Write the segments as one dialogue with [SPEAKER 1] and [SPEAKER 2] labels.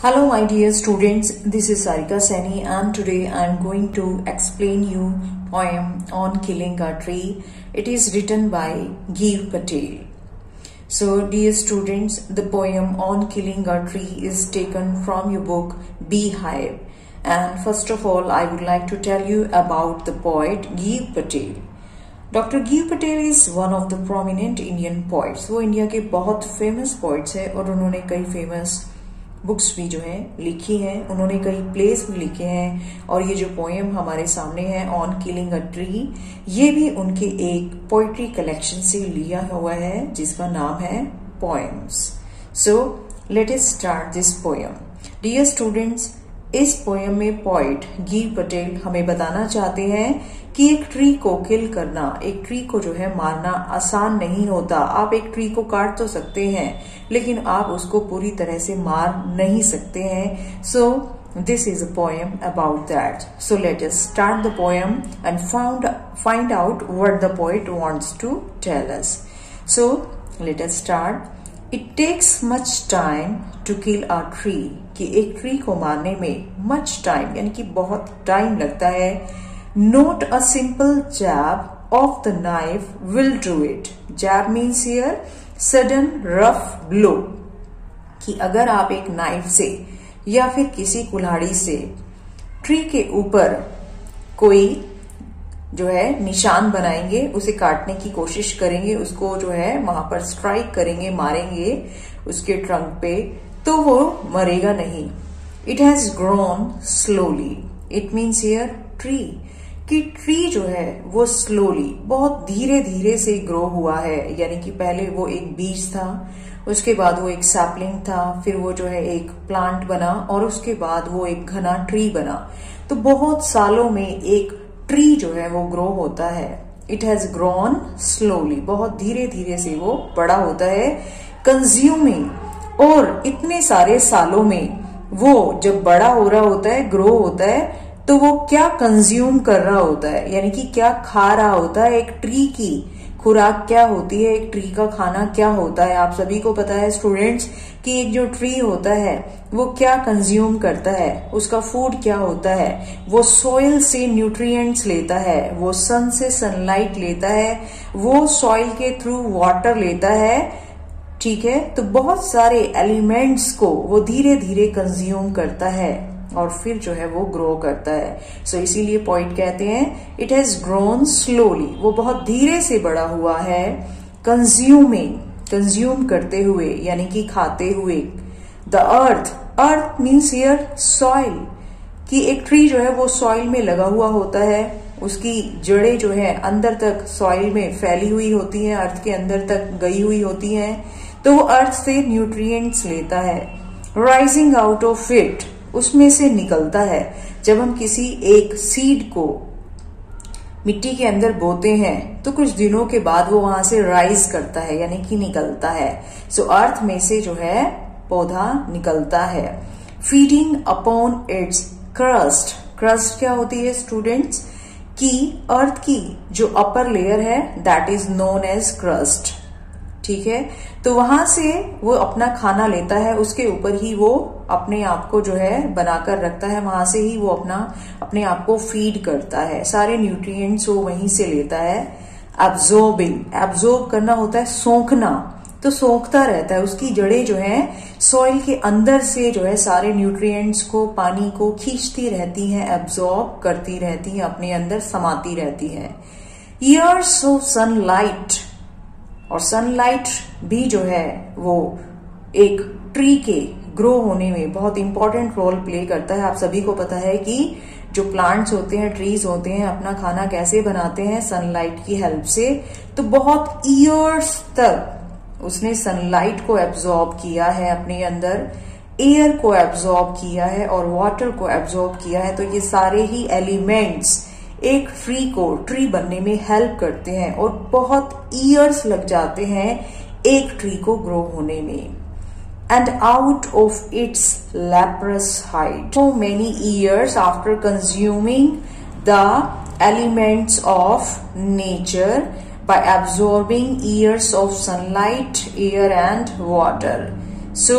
[SPEAKER 1] Hello my dear students, this is Sarika Saini and today I am going to explain you poem on killing a tree. It is written by Gieve Patel. So dear students, the poem on killing a tree is taken from your book Beehive. And first of all, I would like to tell you about the poet Gieve Patel. Doctor give Patel is one of the prominent Indian poets. वो India के बहुत famous poets है और उन्होंने कई famous books भी जो है लिखी हैं, उन्होंने कई प्लेस भी लिखे हैं। और ये जो पोएम हमारे सामने है ऑन किलिंग अ ट्री, ये भी उनके एक पोइट्री कलेक्शन से लिया हुआ है जिसका नाम है poems. So let us start this poem. Dear students, इस पोएम में पोइट गिव पटेल हमें बताना चाहते हैं कि एक ट्री को किल करना, एक ट्री को जो है मारना आसान नहीं होता। आप एक ट्री को काट तो सकते हैं लेकिन आप उसको पूरी तरह से मार नहीं सकते हैं। So this is a poem about that. So let us start the poem and find out what the poet wants to tell us. So let us start. It takes much time to kill a tree, कि एक tree को मारने में much time यानी कि बहुत time लगता है। Not a simple jab of the knife will do it. Jab means here sudden rough blow, कि अगर आप एक नाइफ से या फिर किसी कुल्हाड़ी से ट्री के ऊपर कोई जो है निशान बनाएंगे, उसे काटने की कोशिश करेंगे, उसको जो है वहां पर स्ट्राइक करेंगे, मारेंगे उसके ट्रंक पे, तो वो मरेगा नहीं। It has grown slowly, it means here tree, कि ट्री जो है वो स्लोली बहुत धीरे धीरे से ग्रो हुआ है। यानी कि पहले वो एक बीज था, उसके बाद वो एक सैपलिंग था, फिर वो जो है एक प्लांट बना और उसके बाद वो एक घना ट्री बना। तो बहुत सालों में एक ट्री जो है वो ग्रो होता है। इट हैज ग्रोन स्लोली, बहुत धीरे धीरे से वो बड़ा होता है। कंज्यूमिंग, और इतने सारे सालों में वो जब बड़ा हो रहा होता है, ग्रो होता है, तो वो क्या कंज्यूम कर रहा होता है, यानी कि क्या खा रहा होता है। एक ट्री की खुराक क्या होती है, एक ट्री का खाना क्या होता है। आप सभी को पता है स्टूडेंट्स कि एक जो ट्री होता है वो क्या कंज्यूम करता है, उसका फूड क्या होता है। वो सॉइल से न्यूट्रिएंट्स लेता है, वो सन से सनलाइट लेता है, वो सॉइल के थ्रू वाटर लेता है, ठीक है। तो बहुत सारे एलिमेंट्स को वो धीरे धीरे कंज्यूम करता है और फिर जो है वो ग्रो करता है। सो इसीलिए पॉइंट कहते हैं इट हैज ग्रोन स्लोली, वो बहुत धीरे से बड़ा हुआ है। कंज्यूमिंग, कंज्यूम करते हुए यानी कि खाते हुए। The earth, earth means here soil, कि एक ट्री जो है वो सॉइल में लगा हुआ होता है, उसकी जड़ें जो है अंदर तक सॉइल में फैली हुई होती हैं, अर्थ के अंदर तक गई हुई होती हैं, तो वो अर्थ से न्यूट्रिएंट्स लेता है। राइजिंग आउट ऑफ इट, उसमें से निकलता है। जब हम किसी एक सीड को मिट्टी के अंदर बोते हैं तो कुछ दिनों के बाद वो वहां से राइज करता है यानी कि निकलता है। सो अर्थ में से जो है पौधा निकलता है। Feeding upon its crust, crust क्या होती है स्टूडेंट्स, कि अर्थ की जो अपर लेयर है that is known as crust, ठीक है। तो वहां से वो अपना खाना लेता है, उसके ऊपर ही वो अपने आप को जो है बनाकर रखता है, वहां से ही वो अपने आप को फीड करता है, सारे न्यूट्रिएंट्स वो वहीं से लेता है। एब्जॉर्बिंग, एब्जॉर्ब करना होता है सोखना, तो सोखता रहता है, उसकी जड़ें जो है सॉइल के अंदर से जो है सारे न्यूट्रिएंट्स को, पानी को खींचती रहती हैं, एब्जॉर्ब करती रहती हैं, अपने अंदर समाती रहती हैं। ईयर्स ऑफ सनलाइट, और सनलाइट भी जो है वो एक ट्री के ग्रो होने में बहुत इंपॉर्टेंट रोल प्ले करता है। आप सभी को पता है कि जो प्लांट्स होते हैं, ट्रीज होते हैं, अपना खाना कैसे बनाते हैं, सनलाइट की हेल्प से। तो बहुत ईयर्स तक उसने सनलाइट को एब्जॉर्ब किया है अपने अंदर, एयर को एब्जॉर्ब किया है और वाटर को एब्जॉर्ब किया है। तो ये सारे ही एलिमेंट्स एक ट्री को ट्री बनने में हेल्प करते हैं और बहुत ईयर्स लग जाते हैं एक ट्री को ग्रो होने में। And out of it's leprous hide, so many years after consuming the elements of nature by absorbing years of sunlight, air and water. So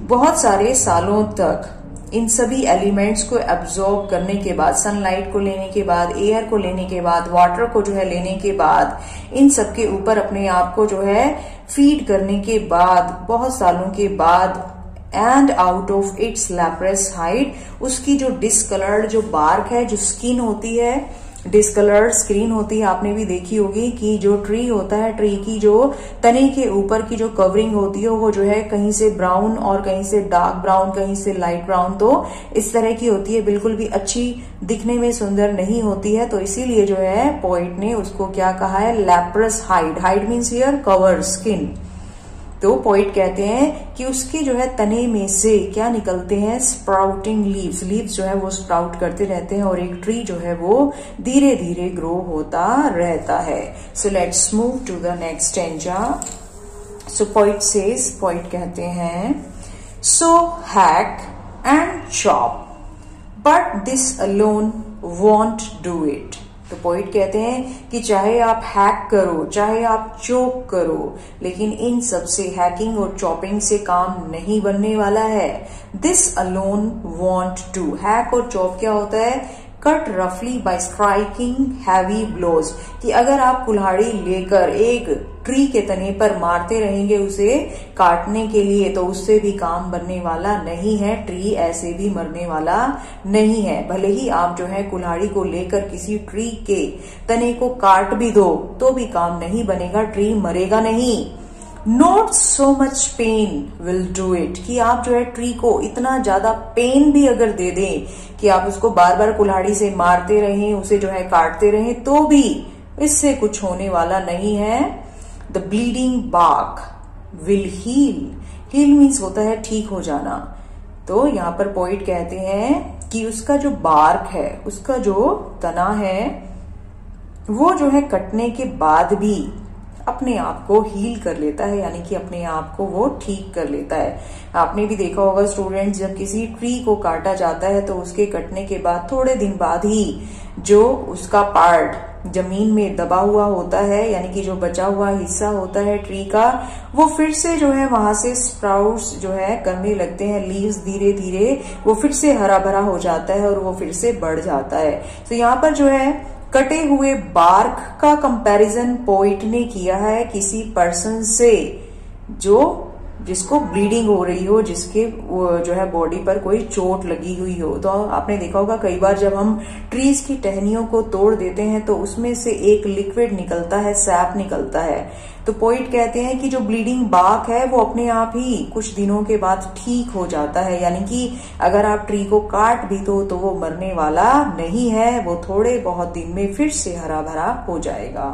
[SPEAKER 1] बहुत सारे सालों तक इन सभी एलिमेंट्स को एब्जॉर्ब करने के बाद, सनलाइट को लेने के बाद, एयर को लेने के बाद, वाटर को जो है लेने के बाद, इन सब के ऊपर अपने आप को जो है फीड करने के बाद, बहुत सालों के बाद, and out of its leprous hide, उसकी जो डिसकलर्ड जो बार्क है, जो स्किन होती है, डिसकलर्ड स्क्रीन होती है, आपने भी देखी होगी कि जो ट्री होता है, ट्री की जो तने के ऊपर की जो कवरिंग होती है वो जो है कहीं से ब्राउन और कहीं से डार्क ब्राउन, कहीं से लाइट ब्राउन, तो इस तरह की होती है, बिल्कुल भी अच्छी दिखने में सुंदर नहीं होती है। तो इसीलिए जो है पोइट ने उसको क्या कहा है, leprous hide. Hide means here cover, skin. तो पोइट कहते हैं कि उसके जो है तने में से क्या निकलते हैं, स्प्राउटिंग लीव्स। लीव्स जो है वो स्प्राउट करते रहते हैं और एक ट्री जो है वो धीरे धीरे ग्रो होता रहता है। So let's move to the next stanza. So poet says, poet कहते हैं, so hack and chop but this alone won't do it. तो पोइट कहते हैं कि चाहे आप हैक करो, चाहे आप चोक करो, लेकिन इन सब से, हैकिंग और चॉपिंग से काम नहीं बनने वाला है। This alone won't do. Hack और चॉप क्या होता है, कट रफली बाय स्ट्राइकिंग हैवी ब्लोज, कि अगर आप कुल्हाड़ी लेकर एक ट्री के तने पर मारते रहेंगे उसे काटने के लिए, तो उससे भी काम बनने वाला नहीं है। ट्री ऐसे भी मरने वाला नहीं है। भले ही आप जो है कुल्हाड़ी को लेकर किसी ट्री के तने को काट भी दो तो भी काम नहीं बनेगा, ट्री मरेगा नहीं। Not so much pain will do it, कि आप जो है ट्री को इतना ज्यादा पेन भी अगर दे दें कि आप उसको बार बार कुल्हाड़ी से मारते रहें, उसे जो है काटते रहें, तो भी इससे कुछ होने वाला नहीं है। The bleeding bark will heal. Heal means होता है ठीक हो जाना। तो यहाँ पर पोइट कहते हैं कि उसका जो बार्क है, उसका जो तना है, वो जो है कटने के बाद भी अपने आप को हील कर लेता है, यानी कि अपने आप को वो ठीक कर लेता है। आपने भी देखा होगा स्टूडेंट्स, जब किसी ट्री को काटा जाता है तो उसके कटने के बाद थोड़े दिन बाद ही जो उसका पार्ट जमीन में दबा हुआ होता है, यानी कि जो बचा हुआ हिस्सा होता है ट्री का, वो फिर से जो है वहां से स्प्राउट्स जो है करने लगते हैं, लीव्स धीरे धीरे वो फिर से हरा भरा हो जाता है और वो फिर से बढ़ जाता है। तो यहाँ पर जो है कटे हुए बार्क का कंपैरिजन पोइट ने किया है किसी पर्सन से जिसको ब्लीडिंग हो रही हो, जिसके जो है बॉडी पर कोई चोट लगी हुई हो। तो आपने देखा होगा कई बार जब हम ट्रीज की टहनियों को तोड़ देते हैं तो उसमें से एक लिक्विड निकलता है, सैप निकलता है। तो पोइट कहते हैं कि जो ब्लीडिंग बार्क है वो अपने आप ही कुछ दिनों के बाद ठीक हो जाता है, यानी कि अगर आप ट्री को काट भी दो तो वो मरने वाला नहीं है, वो थोड़े बहुत दिन में फिर से हरा भरा हो जाएगा।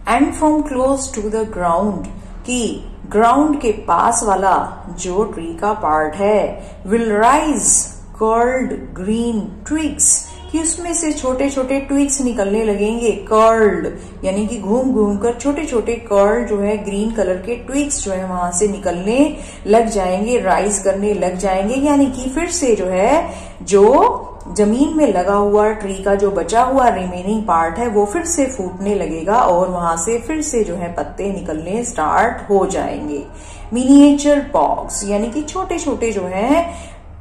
[SPEAKER 1] And from close to the ground, कि ग्राउंड के पास वाला जो ट्री का पार्ट है, will rise curled green twigs, कि उसमें से छोटे छोटे ट्विग्स निकलने लगेंगे। कर्ल्ड यानी कि घूम घूम कर छोटे छोटे कर्ल जो है ग्रीन कलर के ट्विग्स जो है वहां से निकलने लग जाएंगे, राइज करने लग जाएंगे, यानी कि फिर से जो है जो जमीन में लगा हुआ ट्री का जो बचा हुआ रिमेनिंग पार्ट है वो फिर से फूटने लगेगा और वहां से फिर से जो है पत्ते निकलने स्टार्ट हो जाएंगे। मिनिएचर बॉक्स यानी कि छोटे छोटे जो है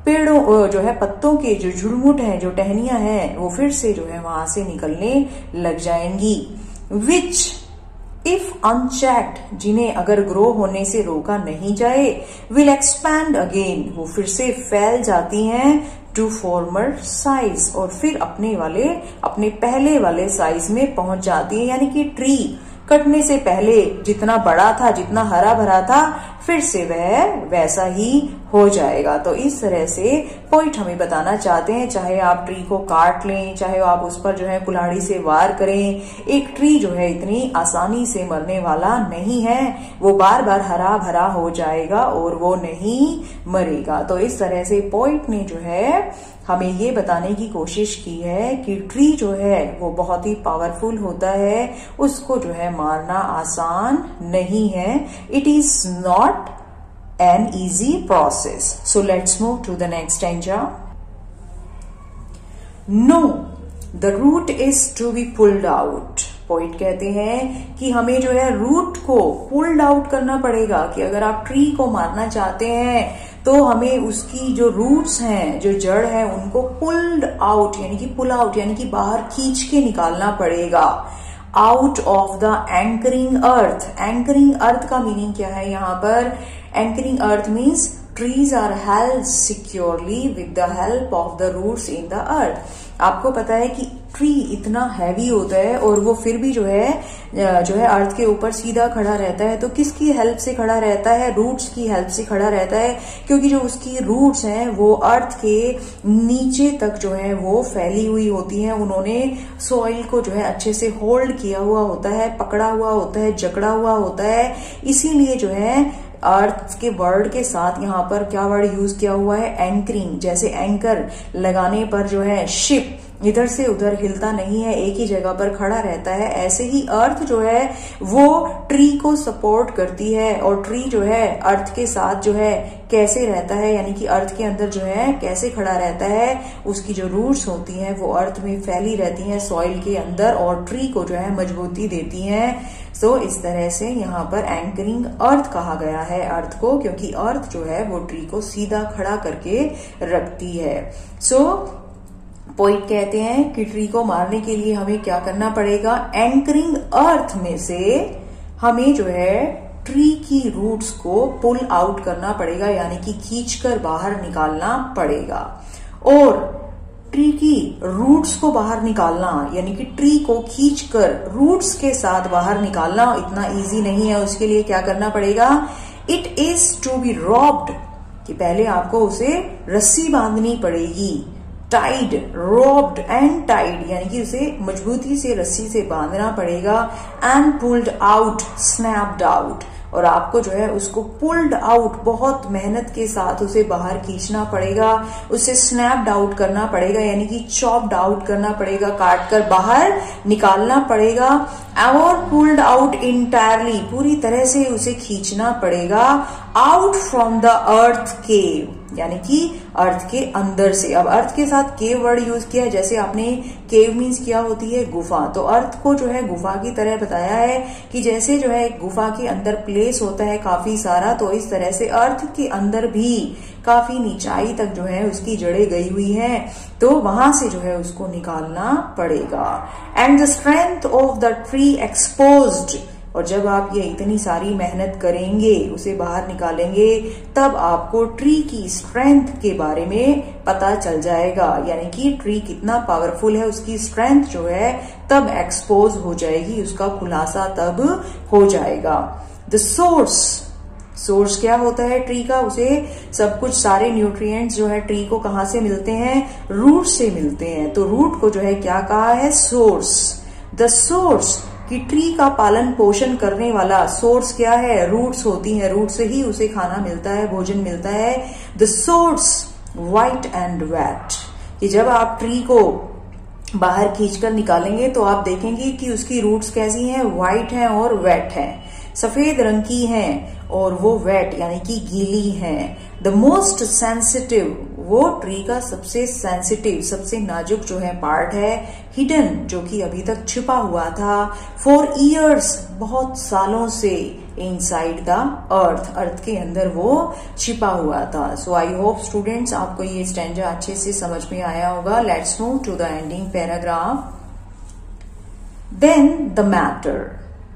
[SPEAKER 1] पेड़ों जो है पत्तों के जो झुरमुट है, जो टहनियां हैं, वो फिर से जो है वहां से निकलने लग जाएंगी। विच इफ अनचेक्ड, जिन्हें अगर ग्रो होने से रोका नहीं जाए, विल एक्सपैंड अगेन, वो फिर से फैल जाती हैं टू फॉर्मर साइज, और फिर अपने पहले वाले साइज में पहुंच जाती है, यानी कि ट्री कटने से पहले जितना बड़ा था, जितना हरा भरा था, फिर से वह वैसा ही हो जाएगा। तो इस तरह से पोइट हमें बताना चाहते हैं, चाहे आप ट्री को काट लें, चाहे आप उस पर जो है कुल्हाड़ी से वार करें, एक ट्री जो है इतनी आसानी से मरने वाला नहीं है, वो बार बार हरा भरा हो जाएगा और वो नहीं मरेगा। तो इस तरह से पोइट ने जो है हमें ये बताने की कोशिश की है कि ट्री जो है वो बहुत ही पावरफुल होता है, उसको जो है मारना आसान नहीं है। It is not an easy process. So let's move to the next stanza. No, the root is to be pulled out. Poet कहते हैं कि हमें जो है रूट को पुल्ड आउट करना पड़ेगा, कि अगर आप ट्री को मारना चाहते हैं तो हमें उसकी जो रूट्स हैं, जो जड़ है, उनको पुल्ड आउट यानी कि पुल आउट यानी कि बाहर खींच के निकालना पड़ेगा out of the anchoring earth. Anchoring earth का मीनिंग क्या है यहाँ पर? Anchoring earth means trees are held securely with the help of the roots in the earth। आपको पता है कि ट्री इतना हैवी होता है और वो फिर भी जो है अर्थ के ऊपर सीधा खड़ा रहता है। तो किसकी हेल्प से खड़ा रहता है? रूट्स की हेल्प से खड़ा रहता है, क्योंकि जो उसकी रूट्स हैं वो अर्थ के नीचे तक जो है वो फैली हुई होती हैं। उन्होंने सॉइल को जो है अच्छे से होल्ड किया हुआ होता है, पकड़ा हुआ होता है, जकड़ा हुआ होता है। इसीलिए जो है अर्थ के वर्ड के साथ यहाँ पर क्या वर्ड यूज किया हुआ है? एंकरिंग। जैसे एंकर लगाने पर जो है शिप इधर से उधर हिलता नहीं है, एक ही जगह पर खड़ा रहता है, ऐसे ही अर्थ जो है वो ट्री को सपोर्ट करती है। और ट्री जो है अर्थ के साथ जो है कैसे रहता है, यानी कि अर्थ के अंदर जो है कैसे खड़ा रहता है? उसकी जो रूट्स होती हैं वो अर्थ में फैली रहती हैं सॉइल के अंदर और ट्री को जो है मजबूती देती हैं। सो इस तरह से यहाँ पर एंकरिंग अर्थ कहा गया है अर्थ को, क्योंकि अर्थ जो है वो ट्री को सीधा खड़ा करके रखती है। सो पोइट कहते हैं कि ट्री को मारने के लिए हमें क्या करना पड़ेगा? एंकरिंग अर्थ में से हमें जो है ट्री की रूट्स को पुल आउट करना पड़ेगा, यानी कि खींचकर बाहर निकालना पड़ेगा। और ट्री की रूट्स को बाहर निकालना यानी कि ट्री को खींचकर रूट्स के साथ बाहर निकालना इतना इजी नहीं है। उसके लिए क्या करना पड़ेगा? It is to be robbed, कि पहले आपको उसे रस्सी बांधनी पड़ेगी। टाइड, रोप्ड एंड टाइड यानी कि उसे मजबूती से रस्सी से बांधना पड़ेगा। And pulled out, snapped out, और आपको जो है उसको पुल्ड आउट बहुत मेहनत के साथ उसे बाहर खींचना पड़ेगा, उसे स्नैप्ड आउट करना पड़ेगा यानी कि चॉप्ड आउट करना पड़ेगा, काट कर बाहर निकालना पड़ेगा। और पुल्ड आउट इंटायरली, पूरी तरह से उसे खींचना पड़ेगा आउट फ्रॉम द अर्थ केव, यानी कि अर्थ के अंदर से। अब अर्थ के साथ केव वर्ड यूज किया है, जैसे आपने केव मीन्स क्या होती है? गुफा। तो अर्थ को जो है गुफा की तरह बताया है कि जैसे जो है गुफा के अंदर प्लेस होता है काफी सारा, तो इस तरह से अर्थ के अंदर भी काफी नीचाई तक जो है उसकी जड़ें गई हुई हैं, तो वहां से जो है उसको निकालना पड़ेगा। And the strength of the tree exposed, और जब आप ये इतनी सारी मेहनत करेंगे, उसे बाहर निकालेंगे, तब आपको ट्री की स्ट्रेंथ के बारे में पता चल जाएगा, यानी कि ट्री कितना पावरफुल है, उसकी स्ट्रेंथ जो है तब एक्सपोज हो जाएगी, उसका खुलासा तब हो जाएगा। द सोर्स क्या होता है ट्री का? उसे सब कुछ, सारे न्यूट्रिएंट्स जो है ट्री को कहाँ से मिलते हैं? रूट से मिलते हैं। तो रूट को जो है क्या कहा है? सोर्स। द सोर्स कि ट्री का पालन पोषण करने वाला सोर्स क्या है? रूट्स होती हैं, रूट से ही उसे खाना मिलता है, भोजन मिलता है। The source white and wet, कि जब आप ट्री को बाहर खींचकर निकालेंगे तो आप देखेंगे कि उसकी रूट्स कैसी हैं? व्हाइट हैं और वेट हैं, सफेद रंग की हैं, और वो वेट यानी कि गीली हैं। द मोस्ट सेंसिटिव, वो ट्री का सबसे सेंसिटिव, सबसे नाजुक जो है पार्ट है। हिडन, जो कि अभी तक छिपा हुआ था। फॉर ईयर्स, बहुत सालों से। इनसाइड द अर्थ के अंदर वो छिपा हुआ था। सो आई होप स्टूडेंट्स आपको ये स्टैंजा अच्छे से समझ में आया होगा। Let's move to the ending paragraph. Then the matter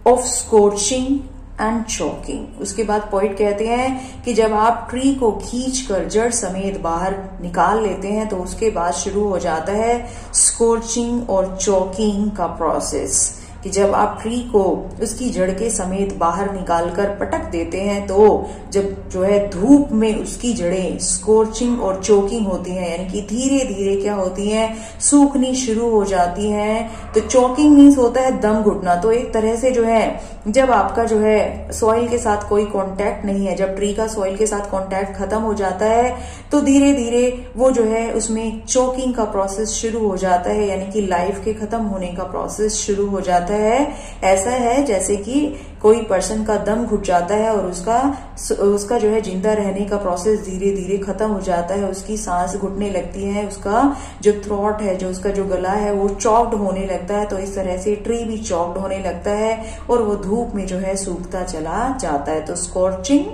[SPEAKER 1] of scorching and choking. उसके बाद पोइट कहते हैं कि जब आप ट्री को खींचकर जड़ समेत बाहर निकाल लेते हैं तो उसके बाद शुरू हो जाता है स्कॉर्चिंग और चॉकिंग का प्रोसेस, कि जब आप ट्री को उसकी जड़ के समेत बाहर निकालकर पटक देते हैं तो जब जो है धूप में उसकी जड़ें स्कॉर्चिंग और चोकिंग होती हैं, यानी कि धीरे धीरे क्या होती हैं? सूखनी शुरू हो जाती हैं। तो चोकिंग मीन्स होता है दम घुटना। तो एक तरह से जो है जब आपका जो है सॉइल के साथ कोई कांटेक्ट नहीं है, जब ट्री का सॉइल के साथ कांटेक्ट खत्म हो जाता है तो धीरे धीरे वो जो है उसमें चोकिंग का प्रोसेस शुरू हो जाता है, यानी कि लाइफ के खत्म होने का प्रोसेस शुरू हो जाता है। जाता है। ऐसा है जैसे कि कोई पर्सन का दम घुट जाता है और उसका जो है जिंदा रहने का प्रोसेस धीरे धीरे खत्म हो जाता है, उसकी सांस घुटने लगती है, उसका जो थ्रोट है, जो उसका जो गला है वो चॉक्ड होने लगता है। तो इस तरह से ट्री भी चॉक्ड होने लगता है और वो धूप में जो है सूखता चला जाता है। तो स्कॉर्चिंग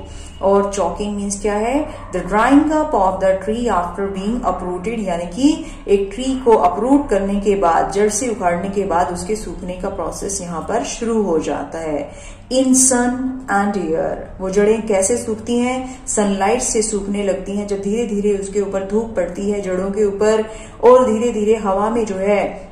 [SPEAKER 1] और चॉकिंग मीन्स क्या है? The drawing up of the tree after being uprooted, यानी कि एक ट्री को अपरूट करने के बाद, जड़ से उखाड़ने के बाद उसके सूखने का प्रोसेस यहाँ पर शुरू हो जाता है। इन सन एंड एयर, वो जड़ें कैसे सूखती हैं? सनलाइट से सूखने लगती हैं। जब धीरे धीरे उसके ऊपर धूप पड़ती है जड़ों के ऊपर, और धीरे धीरे हवा में जो है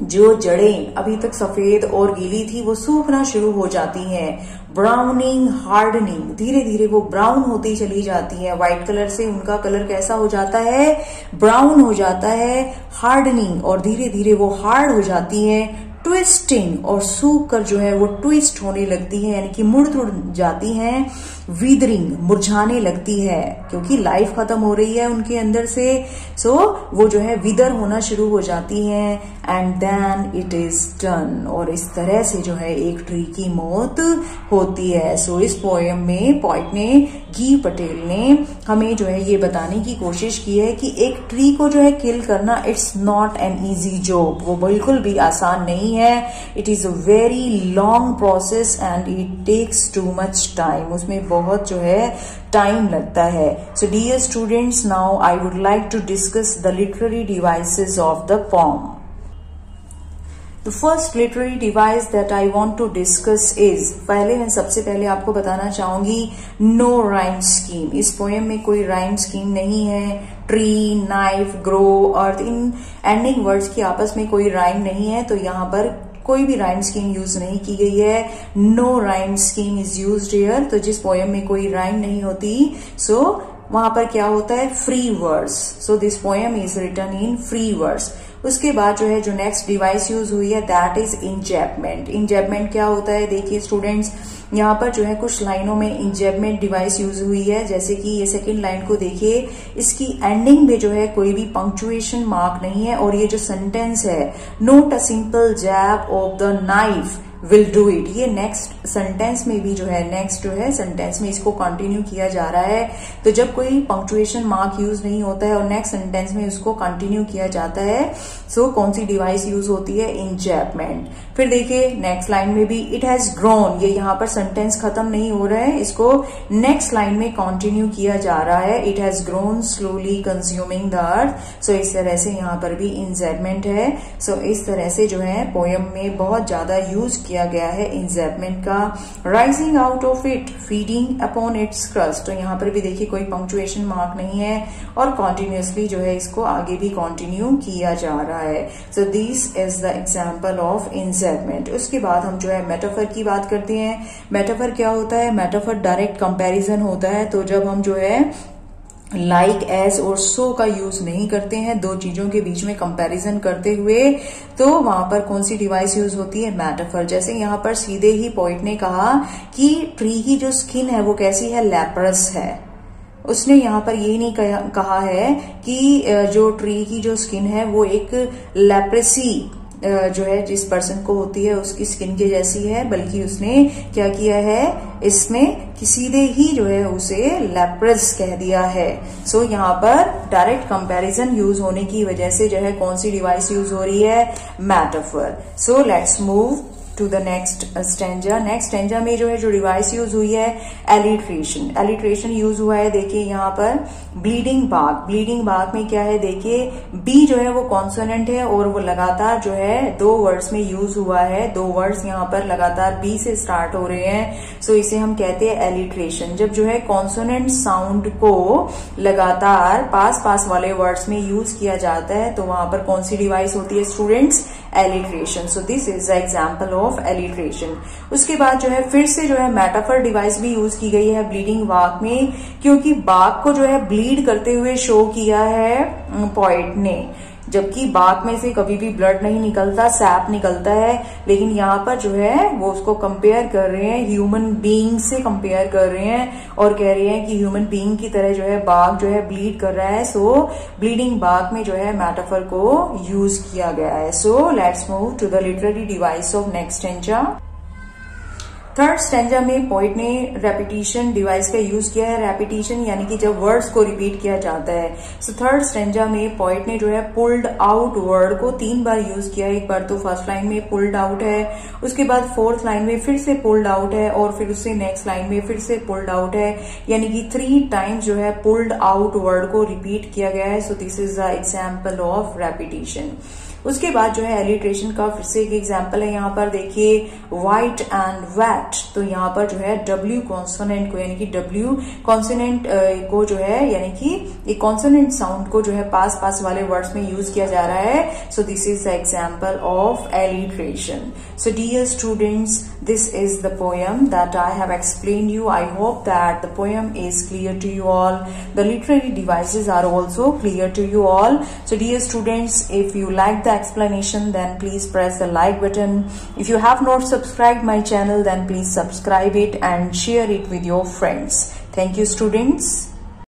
[SPEAKER 1] जो जड़ें अभी तक सफेद और गीली थी वो सूखना शुरू हो जाती हैं। ब्राउनिंग, हार्डनिंग, धीरे धीरे वो ब्राउन होती चली जाती है। व्हाइट कलर से उनका कलर कैसा हो जाता है? ब्राउन हो जाता है। हार्डनिंग, और धीरे धीरे वो हार्ड हो जाती है। ट्विस्टिंग, और सूख कर जो है वो ट्विस्ट होने लगती है, यानी कि मुड़ तुड़ जाती हैं। विदरिंग, मुरझाने लगती है क्योंकि लाइफ खत्म हो रही है उनके अंदर से। सो वो जो है विदर होना शुरू हो जाती है। And then it is done, और इस तरह से जो है एक ट्री की मौत होती है। सो इस पोएम में पोइट ने, गीव पटेल ने हमें जो है ये बताने की कोशिश की है कि एक ट्री को जो है किल करना it's not an easy job, वो बिल्कुल भी आसान नहीं है। It is a very long process and it takes too much time, उसमें बहुत जो है टाइम लगता है। So dear students, now I would like to discuss the literary devices of the poem. The first literary device that I want to discuss is, मैं सबसे पहले आपको बताना चाहूंगी no rhyme scheme। इस पोएम में कोई राइम स्कीम नहीं है। ट्री, नाइफ, ग्रो, अर्थ, इन एंडिंग वर्ड्स की आपस में कोई राइम नहीं है, तो यहाँ पर कोई भी राइम स्कीम यूज नहीं की गई है। No rhyme scheme is used here. तो जिस पोएम में कोई राइम नहीं होती, सो वहां पर क्या होता है? Free words. So this poem is written in free words. उसके बाद जो है जो नेक्स्ट डिवाइस यूज हुई है दैट इज इंजैपमेंट। इंजैपमेंट क्या होता है? देखिए स्टूडेंट्स, यहाँ पर जो है कुछ लाइनों में इंजैपमेंट डिवाइस यूज हुई है। जैसे कि ये सेकंड लाइन को देखिए, इसकी एंडिंग में जो है कोई भी पंक्चुएशन मार्क नहीं है, और ये जो सेंटेंस है, not a simple jab of the knife will do it, ये नेक्स्ट सेंटेंस में भी जो है, नेक्स्ट जो है सेंटेंस में इसको कंटिन्यू किया जा रहा है। तो जब कोई पंक्चुएशन मार्क यूज नहीं होता है और नेक्स्ट सेंटेंस में उसको कंटिन्यू किया जाता है, सो कौन सी डिवाइस यूज होती है? इंजैपमेंट। फिर देखिए नेक्स्ट लाइन में भी इट हैज ग्रोन, ये यहाँ पर सेंटेंस खत्म नहीं हो रहा है, इसको नेक्स्ट लाइन में कंटिन्यू किया जा रहा है। It has grown slowly consuming the earth. So इस तरह से यहाँ पर भी इंजैपमेंट है। सो इस तरह से जो है पोएम में बहुत ज्यादा यूज किया गया है इंजैपमेंट का। Rising out of it, feeding upon its crust, तो यहाँ पर भी देखिए कोई पंक्चुएशन मार्क नहीं है और कॉन्टिन्यूसली जो है इसको आगे भी कंटिन्यू किया जा रहा है। So this is the example of enjambment. उसके बाद हम जो है मेटाफर की बात करते हैं। मेटाफर क्या होता है? मेटाफर डायरेक्ट कंपैरिजन होता है। तो जब हम जो है लाइक, एज और सो का यूज नहीं करते हैं दो चीजों के बीच में कंपैरिजन करते हुए, तो वहां पर कौन सी डिवाइस यूज होती है? मेटाफर। जैसे यहाँ पर सीधे ही पोइट ने कहा कि ट्री की जो स्किन है वो कैसी है? लेप्रस है। उसने यहाँ पर यही नहीं कहा है कि जो ट्री की जो स्किन है वो एक लेप्रेसी जो है जिस पर्सन को होती है उसकी स्किन के जैसी है, बल्कि उसने क्या किया है इसमें कि सीधे ही जो है उसे लेप्रस कह दिया है। सो यहाँ पर डायरेक्ट कंपैरिजन यूज होने की वजह से जो है कौन सी डिवाइस यूज हो रही है? Metaphor. So let's move to the next stanza. Next stanza में जो है जो डिवाइस यूज हुई है एलिट्रेशन। एलिट्रेशन यूज हुआ है, देखिए यहाँ पर ब्लीडिंग बाग। ब्लीडिंग बाग में क्या है? देखिए बी जो है वो कॉन्सोनेंट है और वो लगातार जो है दो वर्ड्स में यूज हुआ है। दो वर्ड्स यहाँ पर लगातार बी से स्टार्ट हो रहे हैं, सो इसे हम कहते हैं एलिट्रेशन। जब जो है कॉन्सोनेंट साउंड को लगातार पास पास वाले वर्ड्स में यूज किया जाता है तो वहां पर कौन सी डिवाइस होती है students? Alliteration. So this is the example of alliteration. उसके बाद जो है फिर से जो है मेटाफर डिवाइस भी यूज की गई है ब्लीडिंग बाग में, क्योंकि बाग को जो है ब्लीड करते हुए शो किया है पोइट ने। जबकि बाघ में से कभी भी ब्लड नहीं निकलता, सैप निकलता है। लेकिन यहाँ पर जो है वो उसको कंपेयर कर रहे हैं, ह्यूमन बीइंग से कंपेयर कर रहे हैं और कह रहे हैं कि ह्यूमन बीइंग की तरह जो है बाघ जो है ब्लीड कर रहा है। सो ब्लीडिंग बाघ में जो है मेटाफर को यूज किया गया है। So let's move to the literary device of next stanza. Third stanza में पोइट ने रेपिटेशन डिवाइस का यूज किया है। रेपिटेशन यानी कि जब वर्ड्स को रिपीट किया जाता है। सो थर्ड स्टैंजा में पोइट ने जो है पुल्ड आउट वर्ड को 3 बार यूज किया है। एक बार तो फर्स्ट लाइन में पुल्ड आउट है, उसके बाद फोर्थ लाइन में फिर से पुल्ड आउट है और फिर उससे नेक्स्ट लाइन में फिर से पुल्ड आउट है। यानी कि 3 टाइम्स जो है पुल्ड आउट वर्ड को रिपीट किया गया है। So this is the example of repetition. उसके बाद जो है एलिट्रेशन का फिर से एक एग्जाम्पल है। यहाँ पर देखिए वाइट एंड वैट, तो यहाँ पर जो है डब्ल्यू कॉन्सोनेंट को यानी कि डब्ल्यू कॉन्सोनेंट को जो है यानी कि एक कॉन्सोनेंट साउंड को जो है पास पास वाले वर्ड्स में यूज किया जा रहा है। So this is the example of alliteration. So dear students, this is the poem that I have explained you. I hope that the poem is clear to you all. The literary devices are also clear to you all. So dear students, if you like the explanation, then please press the like button. If you have not subscribed my channel, then please subscribe it and share it with your friends. Thank you, students.